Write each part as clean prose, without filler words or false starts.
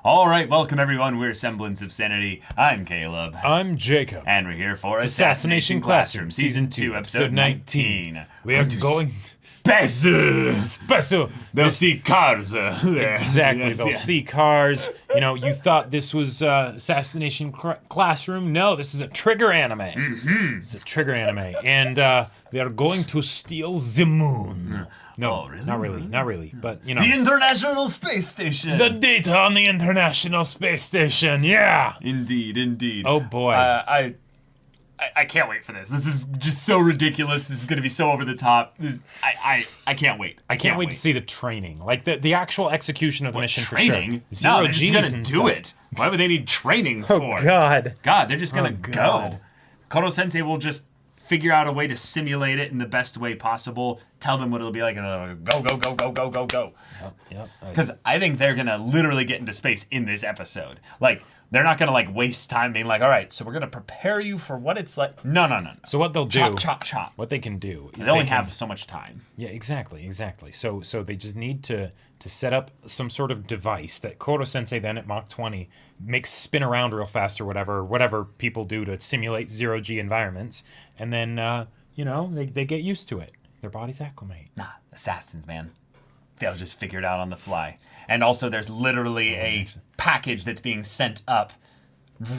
All right, welcome everyone. We're Semblance of Sanity. I'm Caleb. I'm Jacob. And we're here for Assassination Classroom, Season 2, Episode 19. We are going... Special. They'll see cars. Exactly, they'll see cars. You know, you thought this was Assassination Classroom. No, this is a trigger anime. Mm-hmm. It's a trigger anime. And they are going to steal the moon. No, really? not really. But, you know. The International Space Station. The data on the International Space Station, yeah. Indeed. Oh, boy. I can't wait for this. This is just so ridiculous. This is going to be so over the top. I can't wait. I can't wait to see the training. Like, the actual execution of the mission training? for sure. No, they're just going to do it. Why would they need training for? Oh, God. God, they're just going to go. Kodo-sensei will just figure out a way to simulate it in the best way possible. Tell them what it'll be like, and go. Yep. Because I think they're going to literally get into space in this episode. Like, they're not going to, like, waste time being like, all right, so we're going to prepare you for what it's like. No. So what they'll do... Chop. What they can do is they only have so much time. Yeah, exactly. So they just need to set up some sort of device that Kodo-sensei then at Mach 20 makes spin around real fast or whatever people do to simulate zero-G environments. And then, they get used to it. Their bodies acclimate. Nah, assassins, man. They'll just figure it out on the fly. And also there's literally a package that's being sent up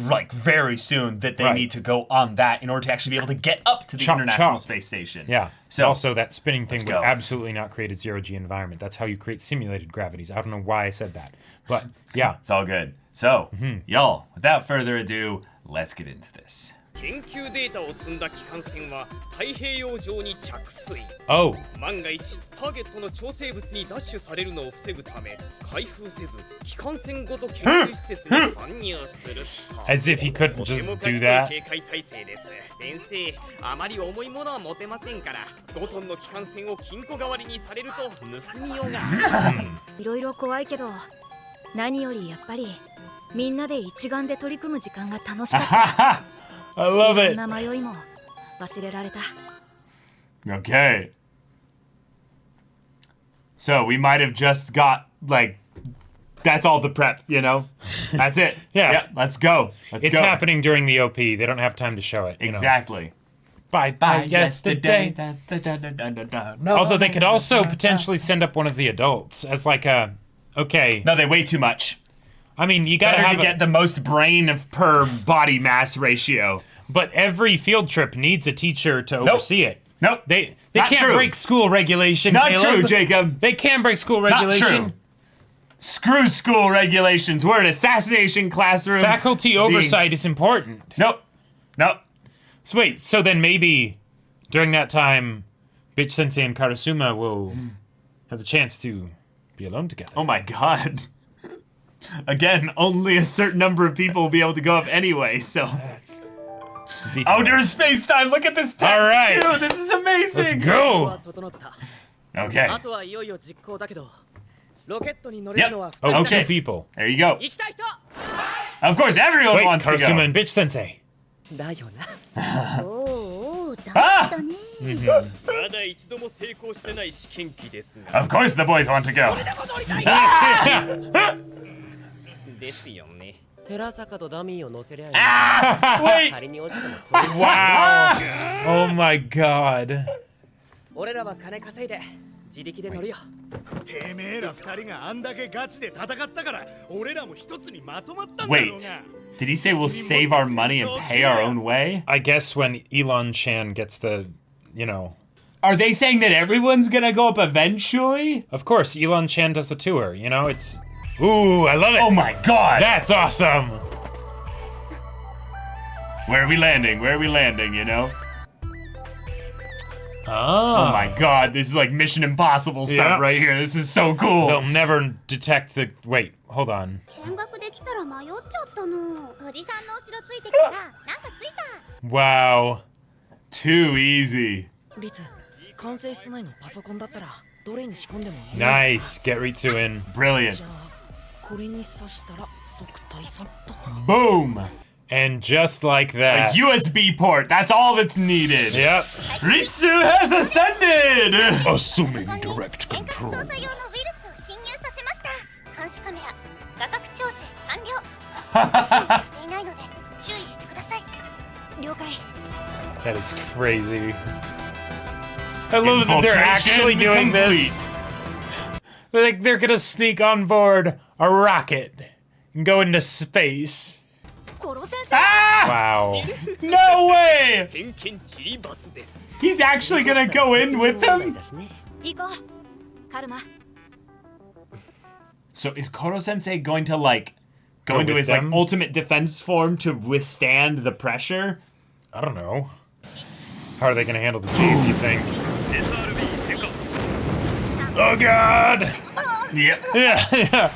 like very soon that they need to go on that in order to actually be able to get up to the International Space Station. Yeah. So also that spinning thing would go. absolutely not create a zero-G environment. That's how you create simulated gravities. I don't know why I said that. But yeah. It's all good. So, y'all, without further ado, let's get into this. 研究データを積んだ機関船は太平洋上に着水。Oh. 万が一ターゲットの超生物に奪取されるのを防ぐため、開封せず機関船ごと研究施設に搬入すると。As if he couldn't just do that. 警戒態勢です。先生、あまり重いものは持てませんから、5トンの機関船を金庫代わりにされると盗みようがありません。いろいろ怖いけど、何よりやっぱりみんなで一丸で取り組む時間が楽しかった。I love it. Okay. So we might have just got, like, that's all the prep, you know? That's it. Yeah. Let's go. It's happening during the OP. They don't have time to show it. Exactly. Bye yesterday. Although they could also potentially send up one of the adults as like a, okay. No, they weigh too much. I mean, you gotta get the most brain per body mass ratio. But every field trip needs a teacher to oversee it. Nope. They can't break school regulation. Not Caleb. true, Jacob. They can break school regulation. Not true. Screw school regulations. We're an assassination classroom. Faculty oversight is important. Nope. So wait, so then maybe during that time, Bitch Sensei and Karasuma will have the chance to be alone together. Oh my god. Again, only a certain number of people will be able to go up anyway, so... Outer space-time, look at this text, all right. too! This is amazing! Let's go! Okay. Yep. Oh, okay. 2 people. There you go. Of course, everyone wants to go. Karasuma and Bitch Sensei. Of course the boys want to go. Wait! Wow! Oh my god. Wait, did he say we'll save our money and pay our own way? I guess when Elon Chan gets the, Are they saying that everyone's gonna go up eventually? Of course, Elon Chan does the tour, it's... Ooh, I love it! Oh my god! That's awesome! Where are we landing, Oh my god, this is like Mission Impossible stuff right here. This is so cool. They'll never detect the... Wait, hold on. Wow. Too easy. Nice. Get Ritsu in. Brilliant. Boom. And just like that. A USB port, that's all that's needed. Yep. Ritsu has ascended! Assuming direct control. していないので注意してください。了解。 That is crazy. I love that they're actually doing this. Like they're gonna sneak on board a rocket and go into space. コロ先生。 Wow. No way! 偏見チリ罰です He's actually gonna go in with them? 行こう。カルマ。 So is Koro Sensei going to like go Go into with his like them? ultimate defense form to withstand the pressure? I don't know. How are they gonna handle the G's, you think? Oh god! Yep. Yeah, yeah.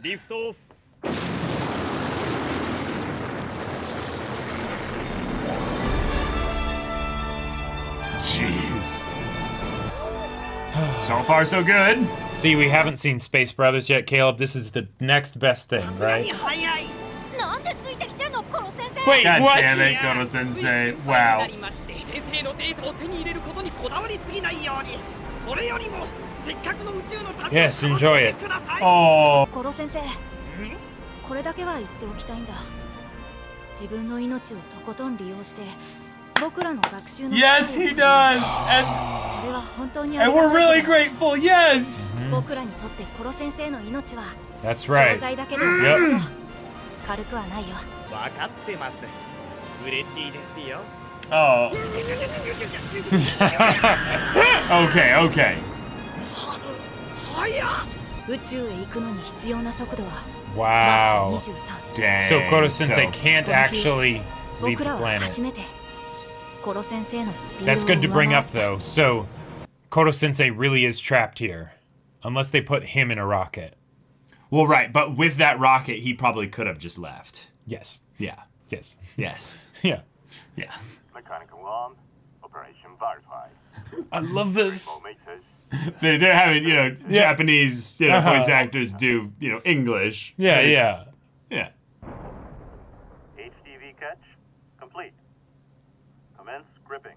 リフトオフ Jeez. So far, so good. See, we haven't seen Space Brothers yet, Caleb. This is the next best thing, right? なんでついてきてんのコロ先生。 Wait, God what? damn it, Koro Sensei. に Wow. なりまして先生のデータを手に入れることにこだわりすぎないようにそれよりもせっかくの宇宙の旅を Yes, enjoy it. ください Oh. コロ先生。これだけは言っておきたいんだ。自分の命をとことん利用して僕らの学習の Yes, he does. それは本当にあり And が we're たい really こと grateful. Yes. 僕らにとってコロ先生の命は That's 教 right. 材だけで Yep. 軽くはないよ。分かってます嬉しいですよ Oh. Okay, okay. 早っ宇宙へ行くのに必要な速度は Wow. 23。 Dang. So Koro Sensei So- can't actually leave 僕 the らは planet. 初めてコロ先生のスピードを That's good to bring 上回 up, though. So, Koro Sensei really is trapped here. Unless they put him in a rocket. Well, right, but with that rocket, he probably could have just left. Yes. Yeah. Yes. Yes. Yeah. Yeah. Mechanical arm, operation verified. I love this. Meters. They're having, Japanese, Uh-huh. voice actors do, English. Yeah, It's- yeah. Yeah. HDV catch complete. Commence gripping.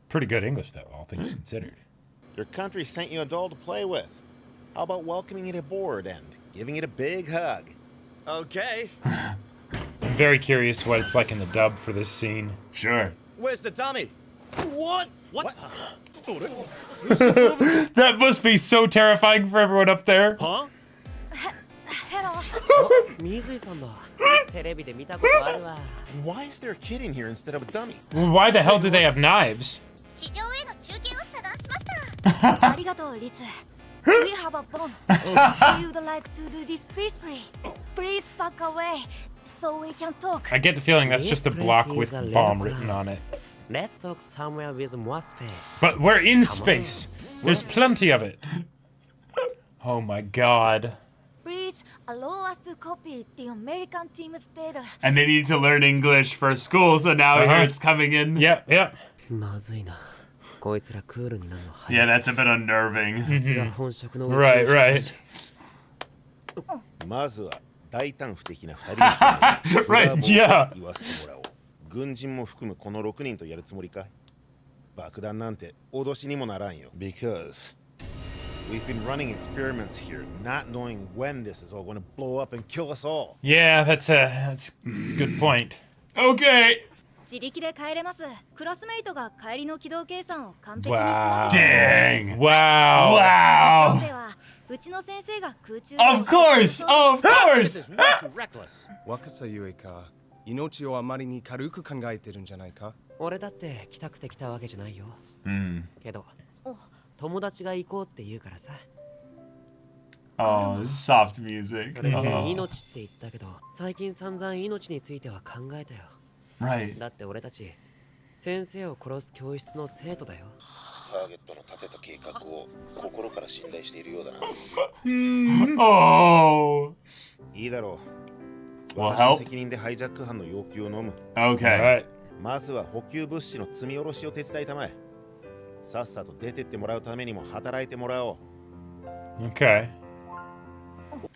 Pretty good English, though, all things considered. Your country sent you a doll to play with. How about welcoming it aboard and giving it a big hug? Okay I'm very curious what it's like in the dub for this scene. Sure. Where's the dummy? What? What? That must be so terrifying for everyone up there. Huh? ヘロ水井さんだテレビで見たことあるわ Why is there a kid in here instead of a dummy? Well, why the hell do they have knives? 地上への中継を遮断しましたありがとうリツ We have a bomb You'd like to do this peacefully Please back away So we can talk I get the feeling that's just a block with bomb written on it. Let's talk somewhere with more space But we're in space. There's plenty of it. Oh my god. Please allow us to copy the American team's data And they need to learn English for school, so now Uh-huh. here it's coming in. Yep, yep. まずいなこいつらクールになるの Yeah, 早 that's a bit unnerving. さすが本職の宇宙 Right, 飛行士 right. まずは大胆不敵な2人 Right, yeah. 言わせてもらおう。軍人も含むこの6人とやるつもりかい？爆弾なんて脅しにもならんよ。Because we've been running experiments here, not knowing when this is all going to blow up and kill us all. Yeah, that's a good point. Okay. 自力で帰れますクラスメイトが帰りの軌道計算を完璧に済 Wow. ませて Dang. Wow. 調 Wow. 整はうちの先生が空中 Of course. Of course. Reckless. 若さゆえか命をあまりに軽く考えてるんじゃないか俺だって来たくて来たわけじゃないよ Mm. けど友達が行こうって言うからさ Oh, this is soft music. それで Oh. 命って言ったけど最近散々命については考えたよ Right. だって俺たち先生を殺す教室の生徒だよターゲットの立てた計画を心から信頼しているようだな。 Oh. いいだろう。 Will 私の help. 責任でハイジャック犯の要求を飲む。 Okay. Alright. まずは補給物資の積み下ろしを手伝いたまえ。さっさと出てってもらうためにも働いてもらおう。 Okay.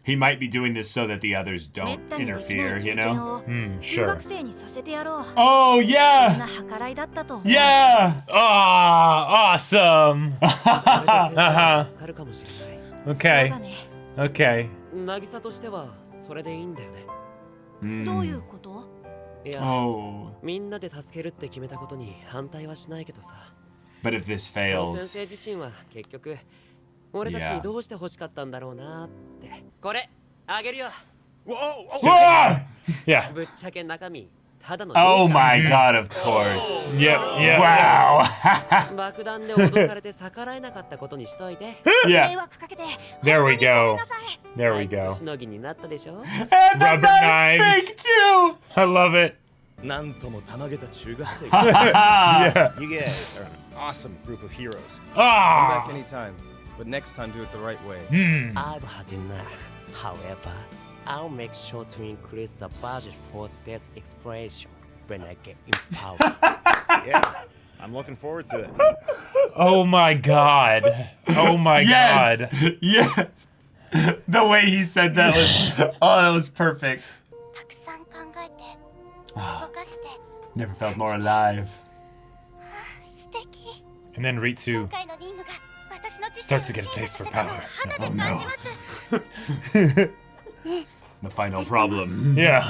He might be doing this so that the others めっ don't たにできない interfere, 経 you 験 know? を Hmm, 中 sure. 学生にさせてやろう Oh, そん yeah. な計らいだったと思う Yeah. Ah, awesome. これで先生が助かるかもしれない そう Okay. だね Okay. 渚としてはそれでいいんだよね。どういうこと？いや、 Oh. みんなで助けるって決めたことに反対はしないけどさ。 But if this 先 fails. 生自身は結局俺たちにどうして欲しかったんだろうなって。これあげるよ。 Whoa! Yeah. ぶっちゃけ中身ただの Oh my god, of course. Yep. Yeah. Wow. 爆弾で脅されて逆らえなかったことにしといて。 Yeah. 迷惑かけて There we 本当にごめん go. なさい。 There we go. しのぎになったでしょ。 And the Rubber knives knives. fake too. I love it. なんともたまげた中学生 Yeah. You guys are an awesome group of heroes. Ah. Back anytime, but next time do it the right way. I've had enough. However, I'll make sure to increase the budget for space exploration when I get in power. Yeah, I'm looking forward to it. Oh my god. Oh my Yes. god. Yes. The way he said that was that was perfect. たくさん考えて動かして Never felt more alive. 素敵。 And then 今 Ritsu 回の任務が私の知 starts 性 to を get a 進 taste 化 for させたのを power. 肌で Oh, 感 no. じます。 The final problem. Yeah.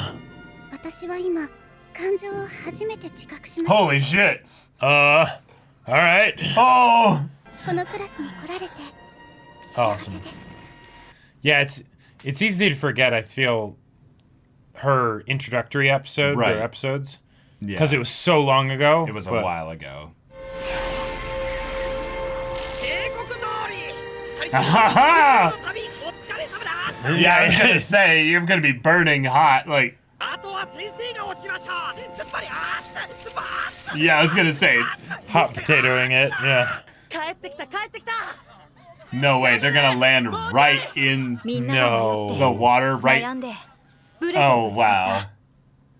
私は今感情を初めて自覚しました。 Holy shit. All right. Oh. このクラスに来られて幸せです。 Yeah, it's easy to forget, I feel, her introductory episode Right. or episodes. Yeah. Because it was so long ago. It was a but- while ago. 警告通り。二人 Ha とも旅お疲れ様だ。 Yeah, I was gonna say you're gonna be burning hot. Like, あとは先生が押しましょう。つっぱりスパーッ。 yeah, I was gonna say it's Hot potatoing it, yeah. 帰ってきた帰ってきた。 no way. They're gonna land right in みんなが迷って the water, right? 悩んでブレて Oh ぶつかった wow.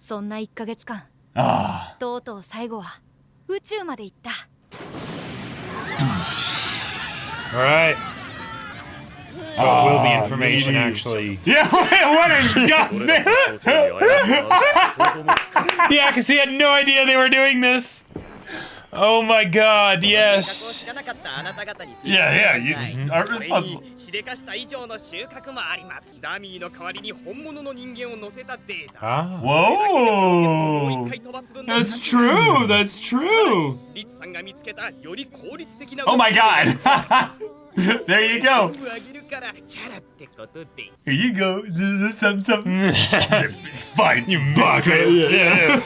そんな1ヶ月間 Ah. とうとう最後は宇宙まで行った。 All right. But will the information you- actually... Yeah. What in God's name? Yeah, because he had no idea they were doing this. Oh my god, yes. 知らなかったあなた方に Yeah, yeah. You are それ responsible. にしでかした以上の収穫もあります。ダミーの代わりに本物の人間を乗せたデータ。 Ah. もう一 Whoa. 回飛ばす分の That's true. That's true. リツさんが見つけたより効率的な Oh my god. There you go. あげるからチャラってことで。 Here you go. Some. Fine, you buck. Yeah.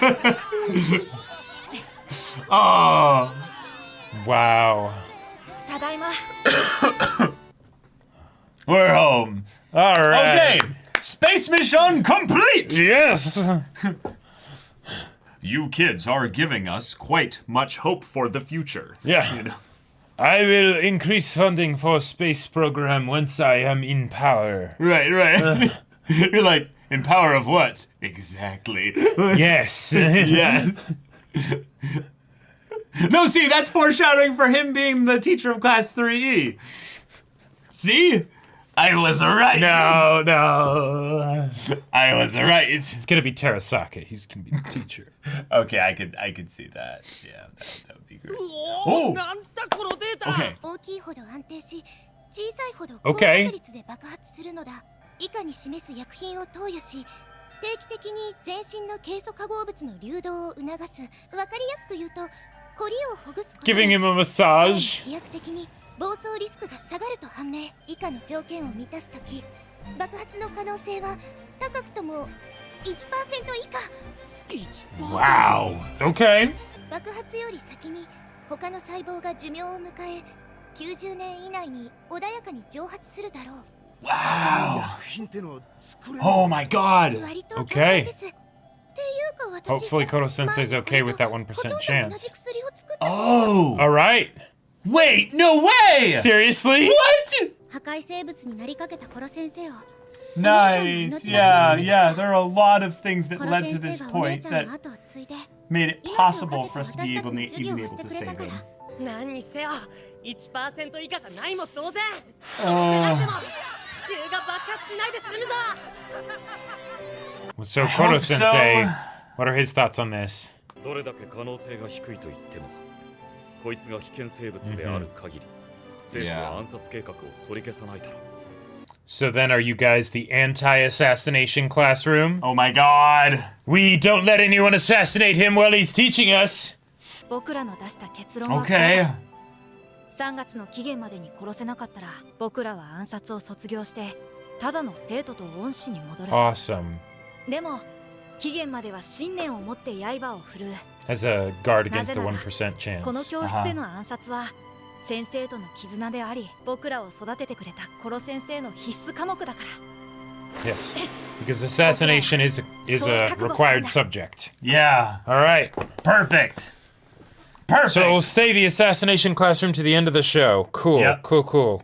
Oh. Wow. ただいま。 We're home. All right. Okay. Space mission complete. Yes. You kids are giving us quite much hope for the future. Yeah. You know? I will increase funding for space program once I am in power. Right, right. You're like, in power of what? Exactly. Yes. Yes. No, see, that's foreshadowing for him being the teacher of class 3E. See? I was right. No. I was right. It's gonna be Terasaka. He's gonna be the teacher. Okay, I could see that. Yeah, that would be great. おお、なんだこのデータ。 Okay. 大きいほど安定し小さいほど Okay. 高確率で爆発するのだ。以下に示す薬品を投与し定期的に全身のケイ素化合物の流動を促す。わかりやすく言うとコリをほぐすことで Giving him a massage. 飛躍的に暴走リスクが下がると判明。以下の条件を満たすとき爆発の可能性は高くとも 1% 以下。 Wow. Okay. 爆発より先に他の細胞が寿命を迎え90年以内に穏やかに蒸発するだろう。 Wow. Oh my god. 割と簡単です。っていうか私 Hopefully Koto Sensei's okay with that 1% ほとんど同 chance. じ薬を作った Oh. All right. Wait, no way. Seriously? What? 破壊生物になりかけたコロ先生を Nice. Yeah, yeah. There are a lot of things that コロ led to 先 this 生はお姉 point ちゃん that の後を継いで made it 命を possible か for us け to て be 私た able ちの to 授業 even を able して to くれ save たから him. 何にせよ 1% 以下じゃないも当然。 Uh, 地球が爆発しないで済むぞ。 So hope Koto so. Sensei, what are his thoughts on this? どれだけ可能性が低いと言ってもこいつが危険生物である限り、政府は暗殺計画を取り消さないだろう。So then are you guys the anti-assassination classroom? Oh my god. We don't let anyone assassinate him while he's teaching us. 僕らの出した結論は Okay. 3月の期限までに殺せなかったら僕らは暗殺を卒業してただの生徒と恩師に戻る。 Awesome. でも期限までは信念を持って刃を振るう。 As a guard against the なぜなら 1% この chance. 教室での暗殺は先生との絆であり、僕らを育ててくれたコロ先生の必須科目だから。 Yes. Because assassination is a required subject. Yeah. All right. Perfect. Perfect. So we'll stay the assassination classroom to the end of the show. Cool. Yep. Cool.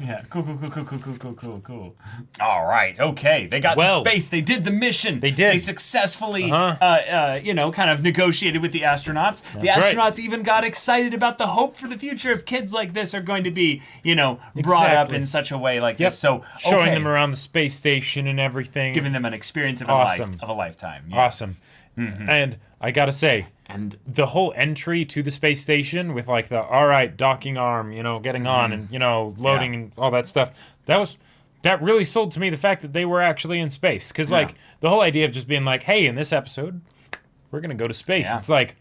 Yeah. Cool. All right. Okay. They got to Well, space. They did the mission. They did. They successfully, kind of negotiated with the astronauts. The That's right. astronauts even got excited about the hope for the future if kids like this are going to be, brought up Exactly. in such a way like Yep. this. So Showing them around the space station and everything. giving them an experience of Awesome. a lifetime. Yeah. Awesome. And I gotta say, And the whole entry to the space station with like the all right docking arm, getting on and loading and all that stuff. That really sold to me the fact that they were actually in space. Because like the whole idea of just being like, hey, in this episode, we're gonna go to space. Yeah. It's like,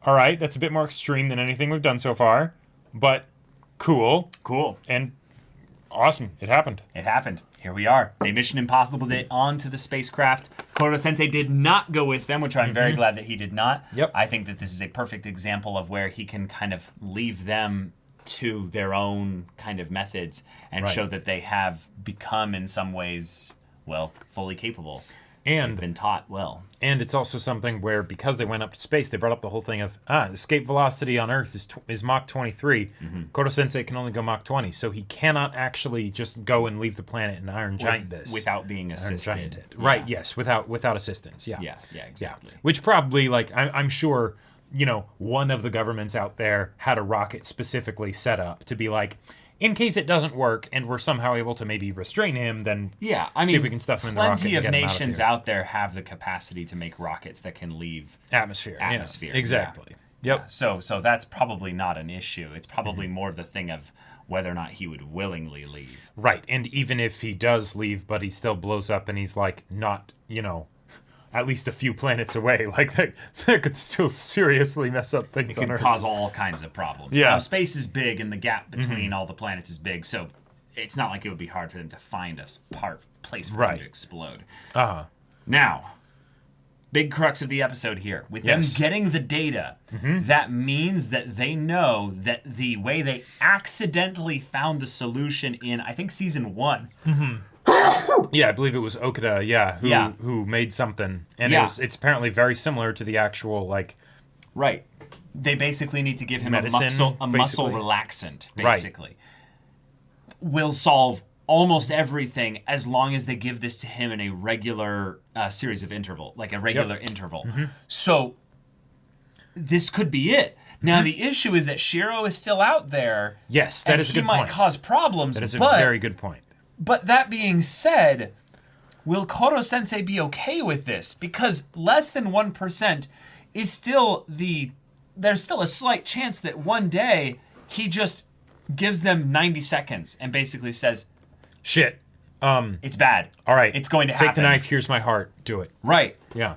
all right, that's a bit more extreme than anything we've done so far, but cool and awesome. It happened. It happened. Here we are. They Mission Impossible it onto the spacecraft. Koro Sensei did not go with them, which I'm very glad that he did not. Yep. I think that this is a perfect example of where he can kind of leave them to their own kind of methods and Right. show that they have become in some ways, well, fully capable. And Been taught well. And it's also something where, because they went up to space, they brought up the whole thing of, escape velocity on Earth is Mach 23. Koro Sensei can only go Mach 20, so he cannot actually just go and leave the planet and Iron Giant this. Without being Iron assisted. Giant it. Right, yes, without assistance, yeah. Yeah, exactly. Which probably, I'm sure, one of the governments out there had a rocket specifically set up to be like, in case it doesn't work and we're somehow able to maybe restrain him, then Yeah, I mean, see if we can stuff him in the rocket plenty and of get him nations out, out there have the capacity to make rockets that can leave atmosphere. Yeah, atmosphere, exactly. yeah. Yep. So that's probably not an issue. It's probably more of the thing of whether or not he would willingly leave. Right, and even if he does leave, but he still blows up and he's like not, at least a few planets away, like that could still seriously mess up things It on could Earth. cause all kinds of problems. Yeah. Now, space is big and the gap between all the planets is big, so it's not like it would be hard for them to find a place for them Right. to explode. Uh-huh. Now, big crux of the episode here. With Yes. them getting the data, that means that they know that the way they accidentally found the solution in, I think, season 1. Yeah, I believe it was Okada, who made something. And Yeah. it's apparently very similar to the actual, Right. They basically need to give him Medicine, a muscle basically. relaxant, Right. basically. Will solve almost everything as long as they give this to him in a regular series of interval, like a regular interval. So this could be it. Now the issue is that Shiro is still out there. Yes, that and is a he good might point. cause problems. that is a but, very good point. But that being said, will Koro Sensei be okay with this? Because less than 1% is still there's still a slight chance that one day he just gives them 90 seconds and basically says, Shit. it's bad. All right. It's going to happen. Take the knife, here's my heart. Do it. Right. Yeah.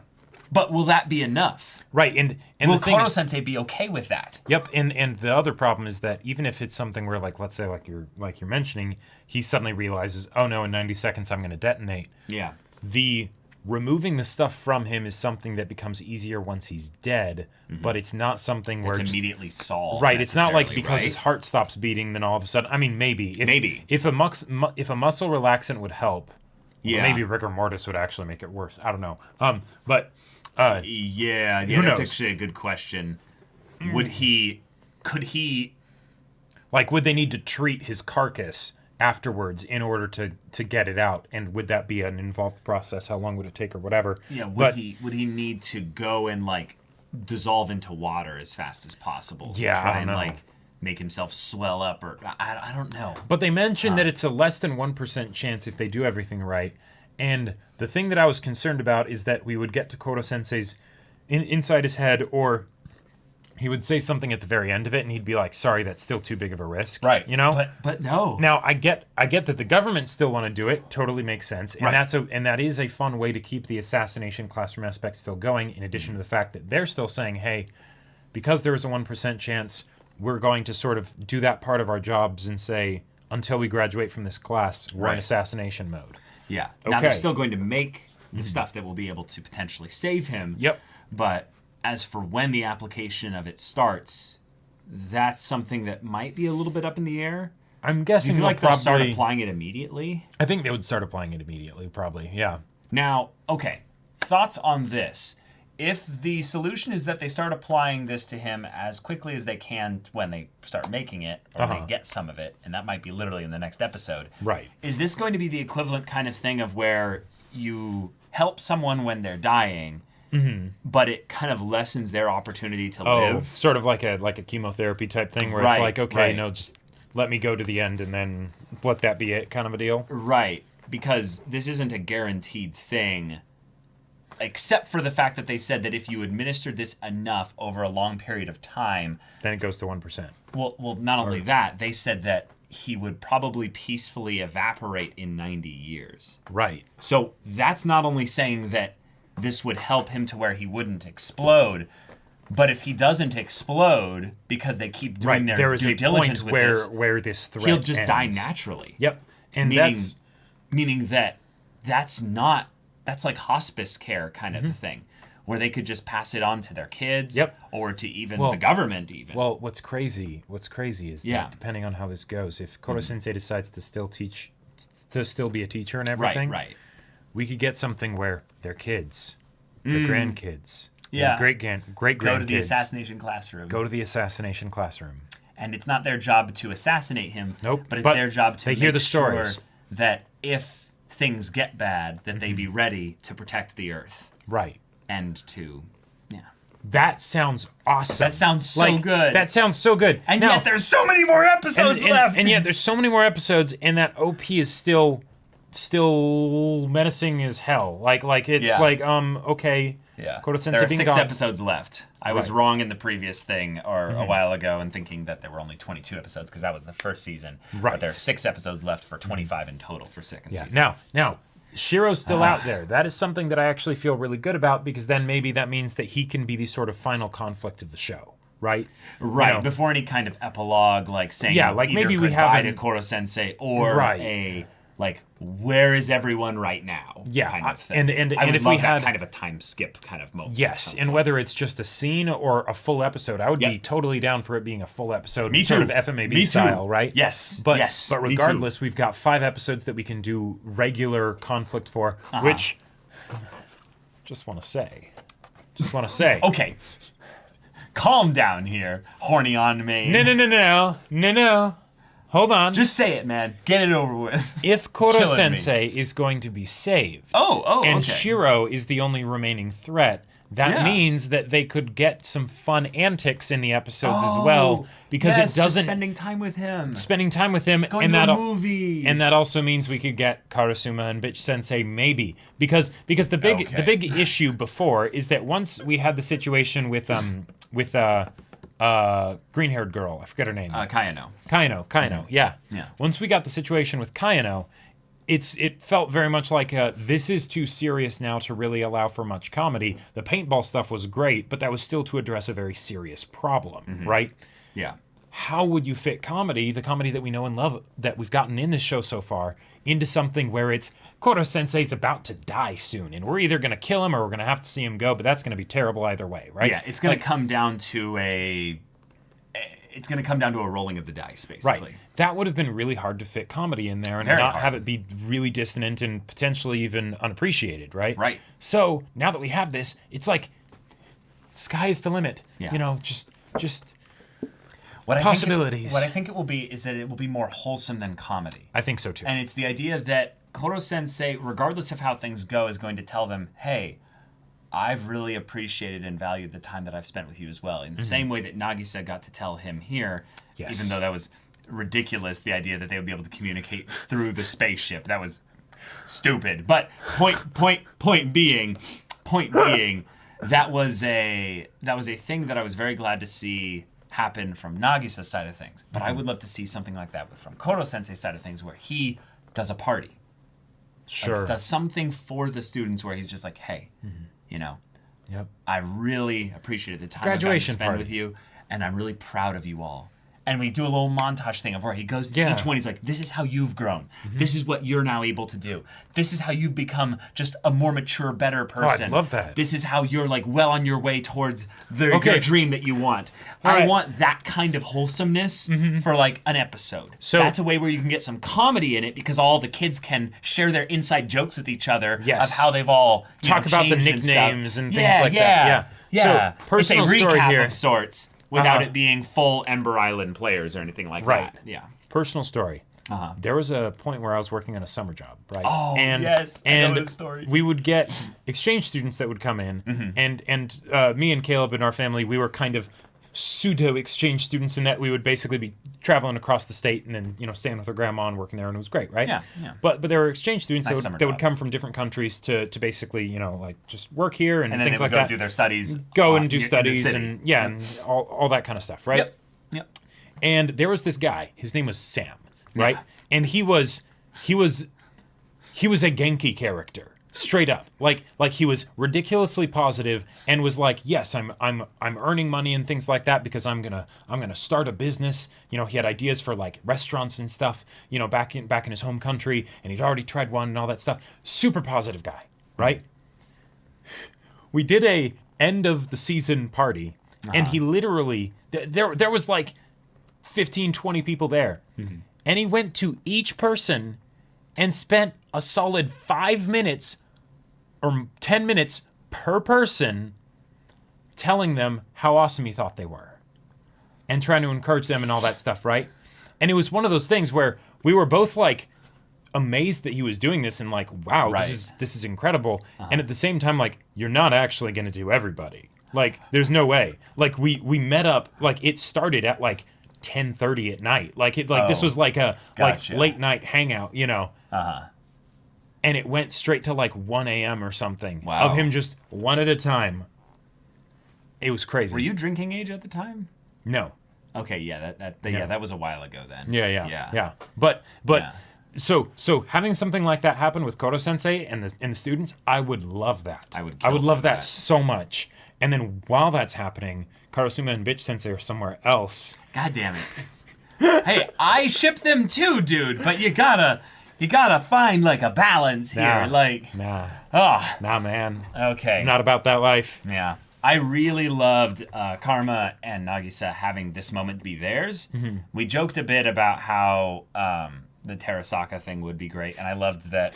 But will that be enough? Right, and Will the thing Koro is, Sensei be okay with that? Yep, and the other problem is that even if it's something where, let's say, you're mentioning, he suddenly realizes, oh no, in 90 seconds I'm going to detonate. Yeah. The removing the stuff from him is something that becomes easier once he's dead, but it's not something where It's just- immediately solved. right. It's not like necessarily, because right? his heart stops beating, then all of a sudden. I mean, maybe Maybe. if a muscle relaxant would help. Yeah. Maybe rigor mortis would actually make it worse. I don't know. But Yeah, Who that's knows? actually a good question. Could he would they need to treat his carcass afterwards in order to get it out? And would that be an involved process? How long would it take or whatever? Yeah, But- would he need to go and dissolve into water as fast as possible? To Yeah, I try don't and know. make himself swell up, or I don't know. But they mentioned that it's a less than 1% chance if they do everything right. And the thing that I was concerned about is that we would get to Koro Sensei's inside his head, or he would say something at the very end of it, and he'd be like, "Sorry, that's still too big of a risk." Right. You know. But no. Now I get that the government still want to do it. Totally makes sense, and that is a fun way to keep the assassination classroom aspect still going. In addition to the fact that they're still saying, "Hey, because there is a 1% chance, we're going to sort of do that part of our jobs and say until we graduate from this class, we're in assassination mode." Yeah. Now they're still going to make the stuff that will be able to potentially save him. Yep. But as for when the application of it starts, that's something that might be a little bit up in the air. I'm guessing Do you feel like they'll they'll start applying it immediately? I think they would start applying it immediately, probably. Yeah. Now, okay, thoughts on this. If the solution is that they start applying this to him as quickly as they can when they start making it, or they get some of it, and that might be literally in the next episode. Right. Is this going to be the equivalent kind of thing of where you help someone when they're dying, but it kind of lessens their opportunity to live? Sort of like a chemotherapy type thing where it's like, okay, no, just let me go to the end and then let that be it kind of a deal. Right. Because this isn't a guaranteed thing, except for the fact that they said that if you administered this enough over a long period of time, then it goes to 1%. Well, not only that, they said that he would probably peacefully evaporate in 90 years. Right. So that's not only saying that this would help him to where he wouldn't explode, but if he doesn't explode because they keep doing their there is due a diligence point with where this threat he'll just ends. die naturally. Yep. And meaning that that's like hospice care kind of a thing, where they could just pass it on to their kids, or to even the government even. Well, what's crazy is that depending on how this goes, if Koro-sensei decides to still be a teacher and everything, we could get something where their kids, their grandkids, their great-grandkids go to the assassination classroom. And it's not their job to assassinate him. Nope. But it's their job to hear the sure stories that if things get bad, that they be ready to protect the Earth. Right. And to, That sounds awesome. That sounds so good. That sounds so good. And yet there's so many more episodes left. And yet there's so many more episodes, and that OP is still menacing as hell. Like it's okay. Yeah. Koro-sensei there are being 6 gone. episodes left. I was wrong in the previous thing a while ago and thinking that there were only 22 episodes because that was the first season. Right. But there are 6 episodes left for 25 in total for second season. Now, Shiro's still out there. That is something that I actually feel really good about because then maybe that means that he can be the sort of final conflict of the show. Right? Right. You know, before any kind of epilogue, like saying like either maybe we goodbye have to Koro-sensei or a like where is everyone right now kind of thing. And I would if love we had that kind of a time skip kind of moment. Yes, and whether it's just a scene or a full episode, I would be totally down for it being a full episode. Me sort too. of FMAB Me style, too. right? Yes. But yes. But regardless, we've got 5 episodes that we can do regular conflict for, which just want to say. Okay. Calm down here, horny on me. No. Hold on. Just say it, man. Get it over with. If Koro-sensei is going to be saved, and Shiro is the only remaining threat, that means that they could get some fun antics in the episodes as well, because it doesn't spending time with him, going and to a movie, and that also means we could get Karasuma and Bitch Sensei maybe, because the big issue before is that once we had the situation with green-haired girl, I forget her name. Kayano. Yeah. Once we got the situation with Kayano, it felt very much like this is too serious now to really allow for much comedy. The paintball stuff was great, but that was still to address a very serious problem, right? Yeah. How would you fit comedy, the comedy that we know and love that we've gotten in this show so far, into something where it's Koro-sensei's about to die soon, and we're either going to kill him or we're going to have to see him go, but that's going to be terrible either way, right? Yeah, it's going to come down to a rolling of the dice, basically. Right. That would have been really hard to fit comedy in there and not have it be really dissonant and potentially even unappreciated, right? Right. So now that we have this, it's like sky's the limit. Yeah. You know, just possibilities. What I think it will be is that it will be more wholesome than comedy. I think so too. And it's the idea that Koro-sensei, regardless of how things go, is going to tell them, hey, I've really appreciated and valued the time that I've spent with you as well. In the same way that Nagisa got to tell him here, even though that was ridiculous, the idea that they would be able to communicate through the spaceship. That was stupid. But point being, that was a thing that I was very glad to see happen from Nagisa's side of things. But I would love to see something like that from Koro Sensei's side of things, where he does a party. Sure. Like, does something for the students where he's just like, hey, you know, Yep. I really appreciated the time Graduation I got to spend party. with you, and I'm really proud of you all. And we do a little montage thing of where he goes to Yeah. each one. He's like, this is how you've grown. This is what you're now able to do. This is how you've become just a more mature, better person. love that. This is how you're like well on your way towards your Okay. dream that you want. All I right. want that kind of wholesomeness for like an episode. So- that's a way where you can get some comedy in it, because all the kids can share their inside jokes with each other Yes. of how they've all Talk about the changed and stuff. nicknames and things like that. Yeah. Yeah. So, personal it's a story recap here. of sorts without Uh-huh. it being full Ember Island players or anything like Right. that. Yeah. Personal story. There was a point where I was working on a summer job, right? Oh, yes. I And know this story. we would get exchange students that would come in, and me and Caleb and our family, we were kind of pseudo exchange students in that we would basically be traveling across the state and then staying with our grandma and working there, and it was great, right? Yeah, yeah. But there were exchange students Nice that summer would, that would job. come from different countries to basically like just work here and And then things they would like go that. do their studies. Go and do in the studies city. and and all that kind of stuff, right? Yep. And there was this guy. His name was Sam, right? And he was a Genki character, straight up. Like he was ridiculously positive and was like, "Yes, I'm earning money and things like that because I'm gonna start a business." He had ideas for like restaurants and stuff. Back in his home country, and he'd already tried one and all that stuff. Super positive guy, right? We did a end of the season party, and he literally there was like 15, 20 people there. And he went to each person and spent a solid 5 minutes or 10 minutes per person telling them how awesome he thought they were and trying to encourage them and all that stuff, right? And it was one of those things where we were both like amazed that he was doing this and like, wow, Right. this is incredible. And at the same time, like, you're not actually going to do everybody. Like, there's no way. Like, we met up, like, it started at like 10:30 at night. Like this was like a Gotcha. like late night hangout, and it went straight to like 1 a.m. or something. Wow. Of him just one at a time. It was crazy. Were you drinking age at the time? No. Okay, yeah, that was a while ago then. Yeah. But Yeah. so having something like that happen with Koro Sensei and the students, I would love that. I would I would kill love for that that. so much. And then while that's happening, Karasuma and Bitch Sensei are somewhere else. God damn it. Hey, I ship them too, dude, but you gotta find like a balance here. Nah, man. Okay. Not about that life. Yeah. I really loved Karma and Nagisa having this moment be theirs. We joked a bit about how the Terasaka thing would be great, and I loved that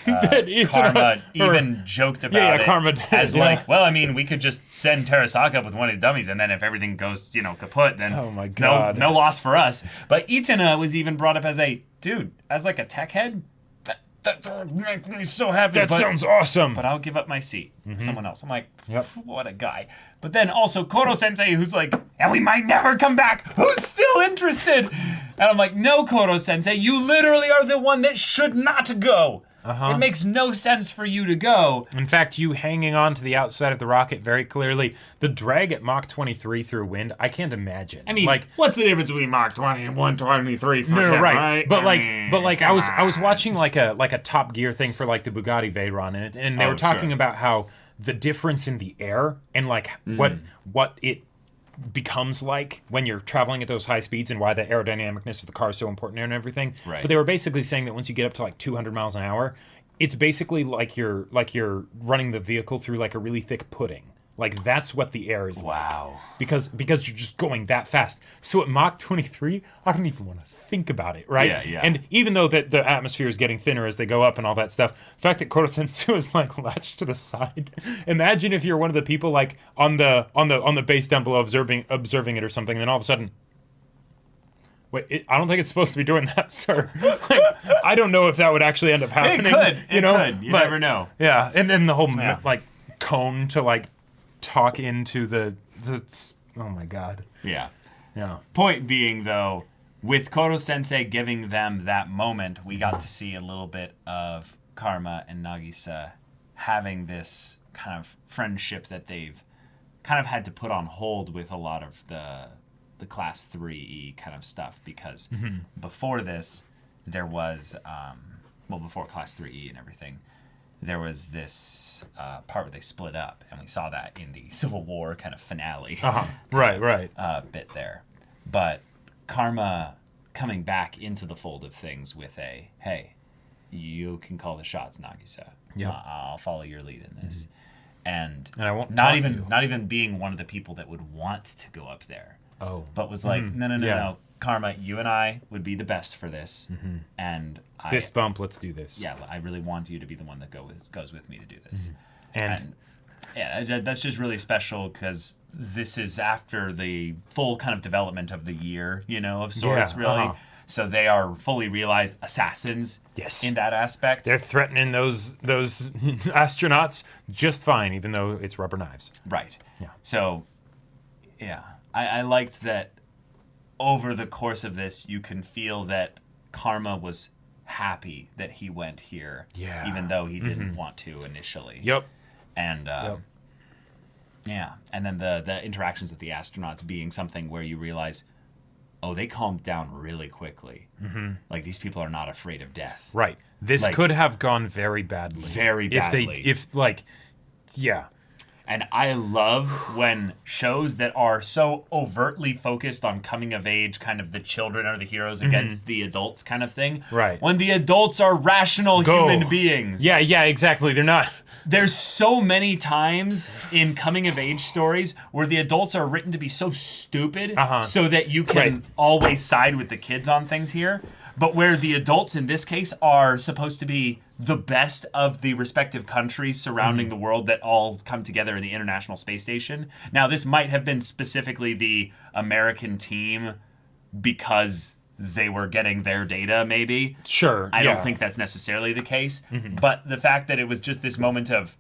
Karma even joked about it Karma did, as yeah. like, well, I mean, we could just send Terasaka up with one of the dummies, and then if everything goes, kaput, then Oh my God. no loss for us. But Itana was even brought up as as like a tech head. That makes me so happy. That sounds awesome. But I'll give up my seat for someone else. I'm like, Yep. what a guy. But then also Koro Sensei, who's like, and we might never come back. Who's still interested? And I'm like, no, Koro Sensei, you literally are the one that should not go. It makes no sense for you to go. In fact, you hanging on to the outside of the rocket very clearly. The drag at Mach 23 through wind, I can't imagine. I mean, like, what's the difference between Mach 20 and 123 for no, him, right. But like, I come was on. watching like a Top Gear thing for like the Bugatti Veyron, and they Oh, were talking sure. about how the difference in the air and like what it becomes like when you're traveling at those high speeds and why the aerodynamicness of the car is so important and everything. Right. But they were basically saying that once you get up to like 200 miles an hour, it's basically like you're running the vehicle through like a really thick pudding. Like that's what the air is Wow. like. Because you're just going that fast. So at Mach 23, I don't even want to think about it, right? Yeah. And even though that the atmosphere is getting thinner as they go up and all that stuff, the fact that Koro Sensei is like latched to the side. Imagine if you're one of the people like on the base down below observing it or something, and then all of a sudden, wait, I don't think it's supposed to be doing that, sir. Like, I don't know if that would actually end up happening. It could. You know? You But- never know. Yeah, and then the whole Yeah. like cone to like talk into the oh my god. Yeah. Yeah. Point being, though, with Koro Sensei giving them that moment, we got to see a little bit of Karma and Nagisa having this kind of friendship that they've kind of had to put on hold with a lot of the Class 3E kind of stuff because before this, there was, before Class 3E and everything, there was this part where they split up, and we saw that in the Civil War kind of finale. Right. Bit there. But Karma coming back into the fold of things with a, hey, you can call the shots, Nagisa. Yeah. I'll follow your lead in this. And I won't not taunt you. not even being one of the people that would want to go up there. Oh. But was like, no. Karma, you and I would be the best for this. And Fist bump, let's do this. Yeah, I really want you to be the one that goes with me to do this. And yeah, that's just really special because this is after the full kind of development of the year, of sorts, really. So they are fully realized assassins in that aspect. They're threatening those astronauts just fine, even though it's rubber knives. Right. Yeah. So, yeah, I liked that over the course of this, you can feel that Karma was happy that he went here, even though he didn't want to initially. Yep. And yeah, and then the interactions with the astronauts being something where you realize, oh, they calmed down really quickly. Like, these people are not afraid of death. Right. This could have gone very badly. Very badly. Yeah. And I love when shows that are so overtly focused on coming of age, kind of the children are the heroes against the adults kind of thing. Right. When the adults are rational human beings. Yeah, exactly. They're not. There's so many times in coming of age stories where the adults are written to be so stupid so that you can always side with the kids on things here. But where the adults in this case are supposed to be the best of the respective countries surrounding the world that all come together in the International Space Station. Now, this might have been specifically the American team because they were getting their data, maybe. Sure. I don't think that's necessarily the case. But the fact that it was just this moment of,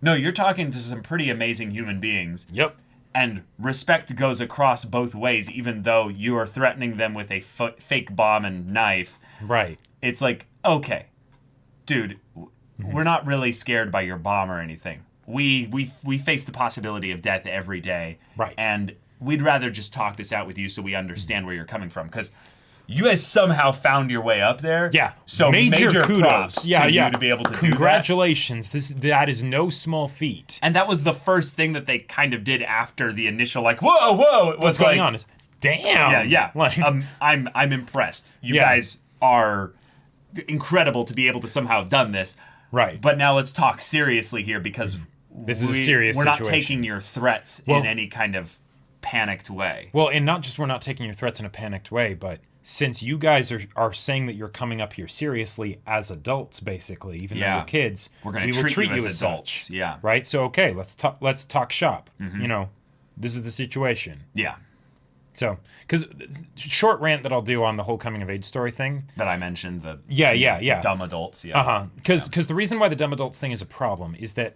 no, you're talking to some pretty amazing human beings. Yep. And respect goes across both ways, even though you are threatening them with a fake bomb and knife. Right. It's like, okay, dude, we're not really scared by your bomb or anything. We face the possibility of death every day. Right. And we'd rather just talk this out with you so we understand where you're coming from. Because you guys somehow found your way up there. Yeah. So major kudos props to you to be able to do that. Congratulations. That is no small feat. And that was the first thing that they kind of did after the initial, like, whoa. It was What's going on? Damn. Yeah. Like, I'm impressed. You guys are incredible to be able to somehow have done this. Right. But now let's talk seriously here because this is a serious we're situation. Not taking your threats in any kind of panicked way. Well, and not just we're not taking your threats in a panicked way, but since you guys are saying that you're coming up here seriously as adults, basically, even though you're kids, we will treat you as adults. Such, right? So okay, let's talk shop. This is the situation. Yeah. So, because short rant that I'll do on the whole coming of age story thing that I mentioned, the dumb adults. Because the reason why the dumb adults thing is a problem is that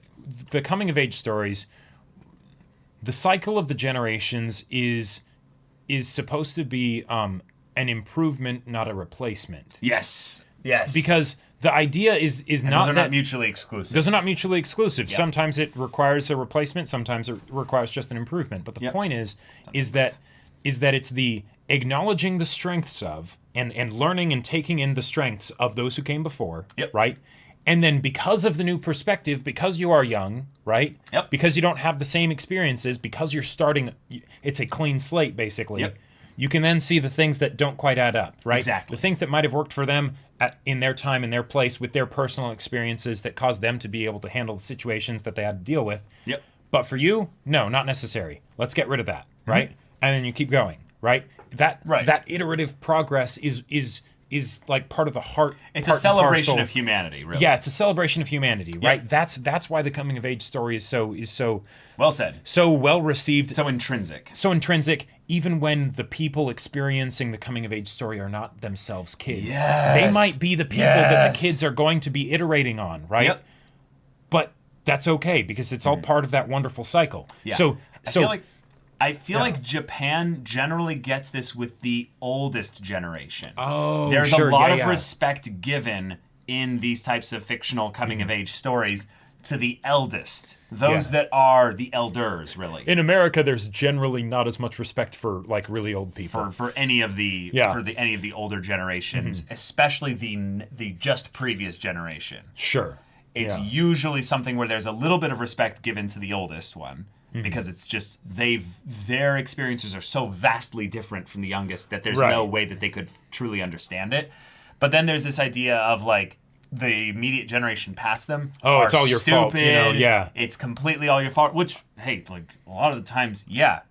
the coming of age stories, the cycle of the generations is supposed to be an improvement, not a replacement. Yes. Because the idea is not those are not mutually exclusive. Those are not mutually exclusive. Yep. Sometimes it requires a replacement. Sometimes it requires just an improvement. But the point is that it's the acknowledging the strengths of and learning and taking in the strengths of those who came before. Yep. Right. And then because of the new perspective, because you are young, right? Yep. Because you don't have the same experiences, because you're starting, it's a clean slate, basically. Yep. You can then see the things that don't quite add up, right? Exactly. The things that might have worked for them in their time, in their place, with their personal experiences that caused them to be able to handle the situations that they had to deal with. Yep. But for you, no, not necessary. Let's get rid of that, right? And then you keep going, right? That iterative progress is like part of the heart. It's a celebration of humanity, really. Yeah, it's a celebration of humanity, right? That's why the coming of age story is so well said, so well received, so intrinsic, even when the people experiencing the coming of age story are not themselves kids. Yes. They might be the people that the kids are going to be iterating on, right? Yep. But that's okay because it's all part of that wonderful cycle. Yeah. So I feel like Japan generally gets this with the oldest generation. Oh, there's a lot of respect given in these types of fictional coming of age stories to the eldest, those that are the elders, really. In America, there's generally not as much respect for like really old people. For any of the any of the older generations, especially the just previous generation. Sure. It's usually something where there's a little bit of respect given to the oldest one, because it's just their experiences are so vastly different from the youngest that there's no way that they could truly understand it. But then there's this idea of like the immediate generation past them. Oh, it's all your fault, stupid. you know? Yeah, it's completely all your fault. Which, hey, like a lot of the times,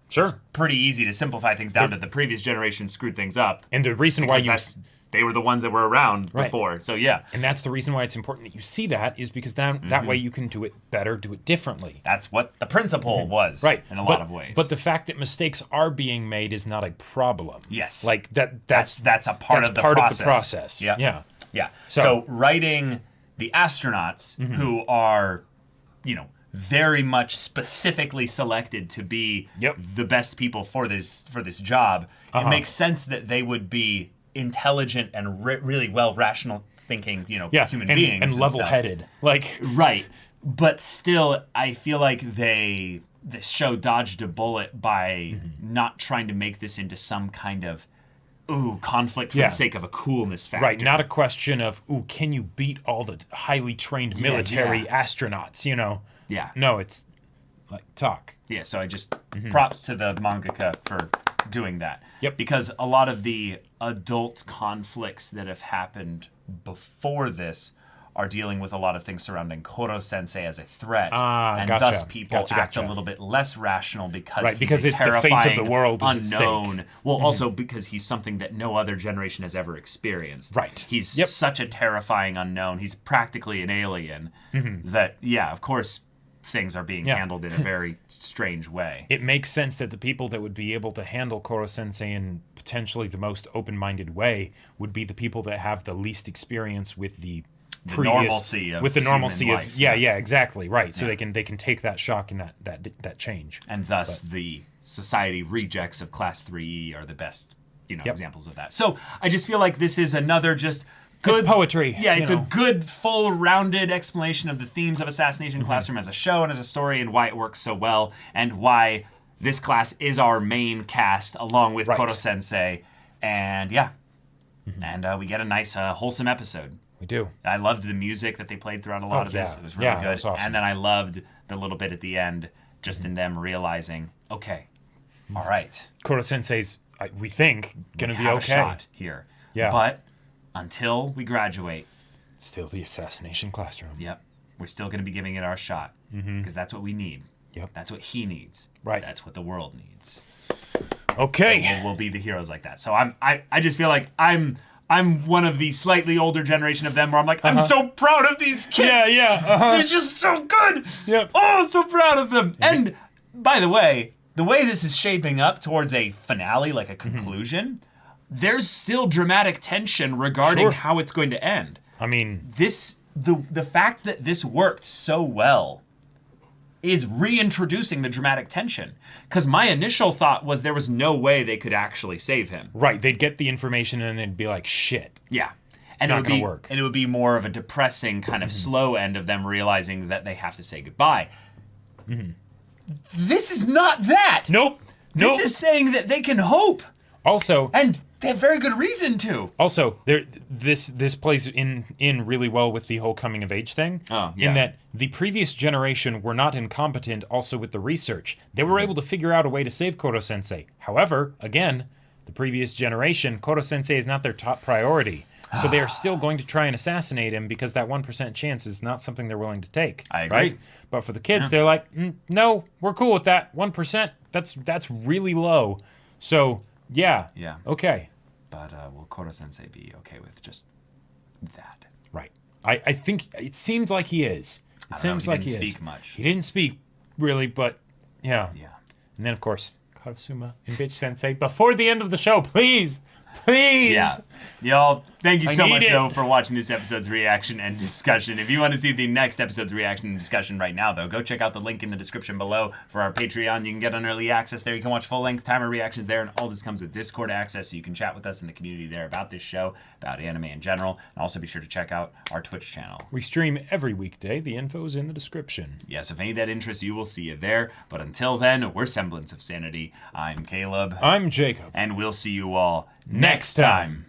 sure, it's pretty easy to simplify things down to the previous generation screwed things up. And the reason why they were the ones that were around before. So and that's the reason why it's important that you see that, is because that way you can do it better, do it differently. That's what the principle was, in a lot of ways. But the fact that mistakes are being made is not a problem. Yes, like that's a part of the process. Yeah. So writing the astronauts who are, very much specifically selected to be the best people for this job, it makes sense that they would be intelligent and really well rational thinking, human beings and level-headed, But still, I feel like this show dodged a bullet by not trying to make this into some kind of conflict for the sake of a coolness factor. Right, not a question of can you beat all the highly trained military astronauts? Yeah. No, it's like talk. Yeah, so I just props to the mangaka for doing that. Yep. Because a lot of the adult conflicts that have happened before this are dealing with a lot of things surrounding Koro Sensei as a threat, and thus people act a little bit less rational because he's it's terrifying, the fate of the world is unknown. at stake. Well, also because he's something that no other generation has ever experienced. Right. He's such a terrifying unknown. He's practically an alien that, of course, things are being handled in a very strange way. It makes sense that the people that would be able to handle Koro Sensei in potentially the most open-minded way would be the people that have the least experience with the normalcy of life. Exactly, right. So they can take that shock and that change, and thus the society rejects of Class 3E are the best examples of that. So I just feel like this is another just good it's poetry. Yeah, it's a good, full, rounded explanation of the themes of Assassination Classroom as a show and as a story, and why it works so well, and why this class is our main cast along with Koro Sensei, and and we get a nice, wholesome episode. We do. I loved the music that they played throughout a lot of this. It was really good. Was awesome. And then I loved the little bit at the end, just in them realizing, okay, all right, Koro Sensei's, we think, going to be okay. A shot here. Yeah. But until we graduate, still the Assassination Classroom. Yep. We're still going to be giving it our shot, because that's what we need. Yep. That's what he needs. Right. That's what the world needs. Okay. So we'll be the heroes like that. So I just feel like I'm one of the slightly older generation of them where I'm like, I'm so proud of these kids. They're just so good. Yep. Oh, so proud of them. And by the way this is shaping up towards a finale, like a conclusion, there's still dramatic tension regarding how it's going to end. I mean, the fact that this worked so well is reintroducing the dramatic tension. Because my initial thought was there was no way they could actually save him. Right, they'd get the information and they'd be like, shit. Yeah. And it would be work. And it would be more of a depressing kind of slow end of them realizing that they have to say goodbye. This is not that. Nope. This is saying that they can hope. Also, and they have very good reason to. Also, this plays in really well with the whole coming of age thing. Oh, yeah. In that the previous generation were not incompetent also with the research. They were able to figure out a way to save Koro Sensei. However, again, the previous generation, Koro Sensei is not their top priority. So they are still going to try and assassinate him because that 1% chance is not something they're willing to take. I agree. Right? But for the kids, they're like, no, we're cool with that. 1%, that's really low. So, yeah. Okay. But will Koro Sensei be okay with just that? Right. I think it seemed like he is. It seems like he is. He didn't speak much. He didn't speak, really, but yeah. Yeah. And then, of course, Karasuma and Bitch Sensei before the end of the show, please. Please. Yeah. Y'all, Thank you I so need much, it. though, for watching this episode's reaction and discussion. If you want to see the next episode's reaction and discussion right now, though, go check out the link in the description below for our Patreon. You can get an early access there. You can watch full-length timer reactions there, and all this comes with Discord access, so you can chat with us in the community there about this show, about anime in general. And also be sure to check out our Twitch channel. We stream every weekday. The info is in the description. Yes, if any of that interests you, we'll see you there. But until then, we're Semblance of Sanity. I'm Caleb. I'm Jacob. And we'll see you all next time.